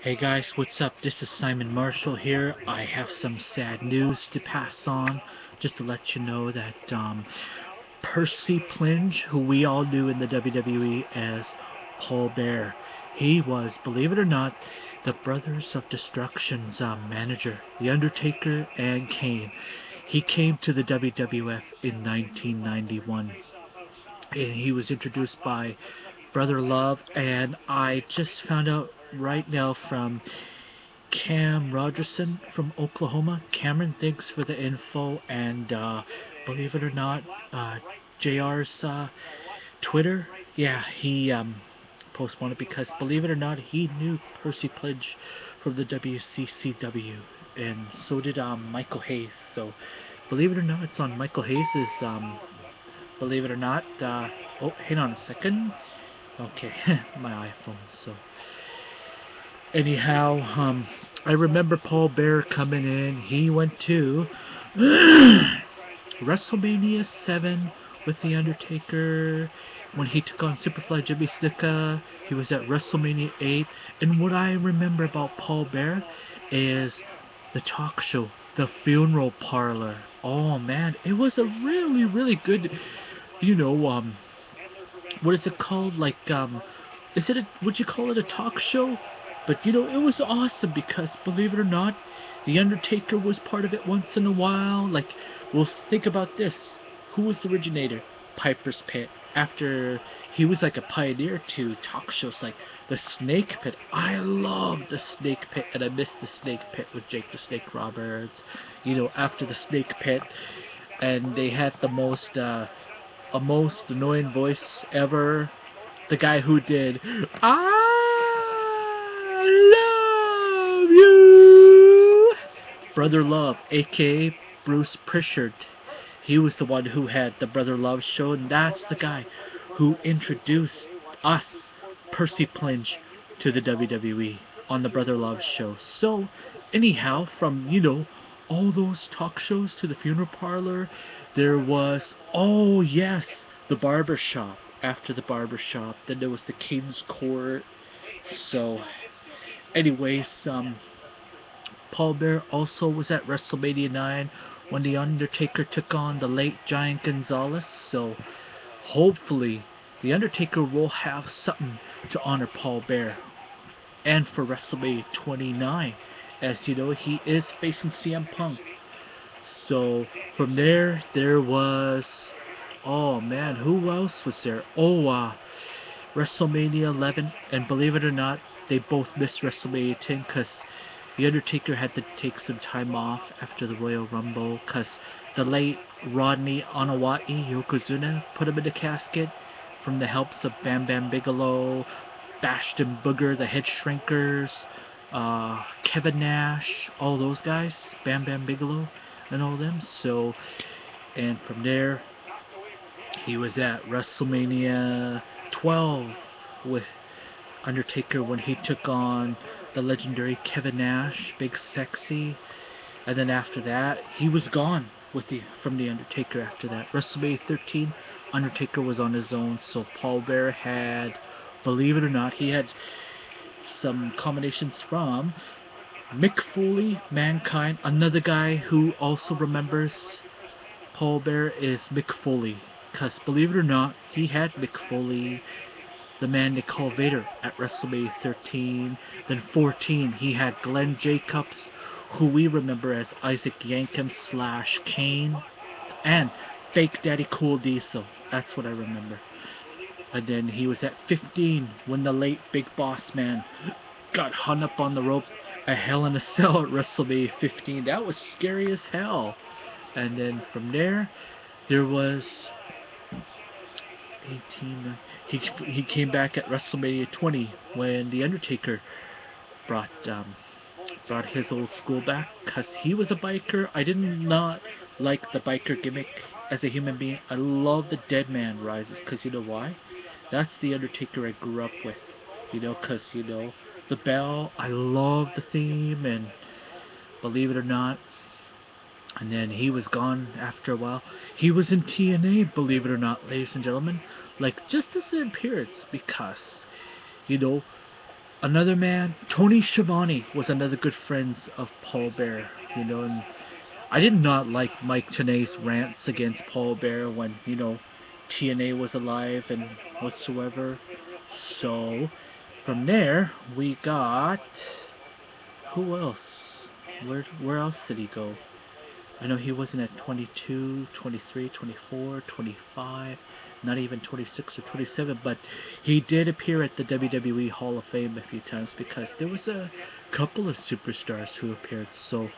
Hey guys, what's up? This is Simon Marshall here. I have some sad news to pass on, just to let you know that Percy Plinge, who we all knew in the WWE as Paul Bear, he was, believe it or not, the Brothers of Destruction's manager, The Undertaker and Kane. He came to the WWF in 1991, and he was introduced by Brother Love, and I just found out right now from Cam Rogerson from Oklahoma. Cameron, thanks for the info, and believe it or not, JR's Twitter, yeah, he postponed it because, believe it or not, he knew Percy Pledge from the WCCW, and so did Michael Hayes. So, believe it or not, it's on Michael Hayes's, believe it or not, oh, hang on a second. Okay, my iPhone, so. Anyhow, I remember Paul Bear coming in. He went to WrestleMania 7 with The Undertaker. When he took on Superfly Jimmy Snuka, he was at WrestleMania 8. And what I remember about Paul Bear is the talk show, The Funeral Parlor. Oh man, it was a really, really good, what is it called? Like, would you call it a talk show? But it was awesome because, believe it or not, The Undertaker was part of it once in a while. Like, well, think about this. Who was the originator? Piper's Pit. After, he was like a pioneer to talk shows like The Snake Pit. I love The Snake Pit, and I miss The Snake Pit with Jake the Snake Roberts. After The Snake Pit, and they had the most annoying voice ever. The guy who did I love you, Brother Love, aka Bruce Prichard. He was the one who had the Brother Love show, and that's the guy who introduced us, Percy Plinge, to the WWE on the Brother Love show. So, anyhow, from, all those talk shows to the Funeral Parlor, there was, oh yes, the Barber Shop. After the Barber Shop, then there was the King's Court. So, anyways, Paul Bear also was at WrestleMania 9 when The Undertaker took on the late Giant Gonzalez. So, hopefully, The Undertaker will have something to honor Paul Bear. And for WrestleMania 29, as you know, he is facing CM Punk. So, from there was, oh man, who else was there? Oh, WrestleMania 11, and believe it or not, they both missed WrestleMania 10 because The Undertaker had to take some time off after the Royal Rumble because the late Rodney Onawati Yokozuna put him in the casket from the helps of Bam Bam Bigelow, Bastion Booger, the Head Shrinkers, Kevin Nash, all those guys, Bam Bam Bigelow, and all them. So, and from there, he was at WrestleMania 12 with Undertaker when he took on the legendary Kevin Nash, Big Sexy, and then after that, he was gone from the Undertaker after that. WrestleMania 13, Undertaker was on his own, so Paul Bear had, believe it or not, he had some combinations from Mick Foley, Mankind. Another guy who also remembers Paul Bear is Mick Foley, because believe it or not, he had Mick Foley, the man they call Vader, at WrestleMania 13. Then 14, he had Glenn Jacobs, who we remember as Isaac Yankem / Kane, and Fake Daddy Cool Diesel. That's what I remember. And then he was at 15 when the late Big Boss Man got hung up on the rope at Hell in a Cell at WrestleMania 15. That was scary as hell. And then from there was 18. He came back at WrestleMania 20 when The Undertaker brought his old school back because he was a biker. I did not like the biker gimmick as a human being. I love the Dead Man Rises because you know why? That's the Undertaker I grew up with. Because the bell. I love the theme, and believe it or not. And then he was gone after a while. He was in TNA, believe it or not, ladies and gentlemen. Like, just as an appearance, because, Another man, Tony Schiavone, was another good friend of Paul Bearer, and I did not like Mike Tenay's rants against Paul Bearer when, TNA was alive and whatsoever. So, from there, we got... Who else? Where else did he go? I know he wasn't at 22, 23, 24, 25, not even 26 or 27, but he did appear at the WWE Hall of Fame a few times because there was a couple of superstars who appeared. So,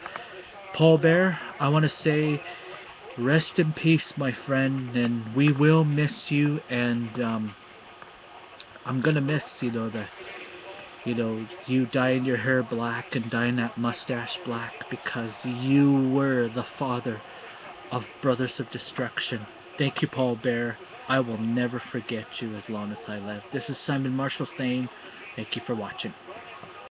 Paul Bearer, I want to say, rest in peace, my friend, and we will miss you, and I'm gonna miss, you dyeing your hair black and dyeing that mustache black because you were the father of Brothers of Destruction. Thank you, Paul Bearer. I will never forget you as long as I live. This is Simon Marshall saying thank you for watching.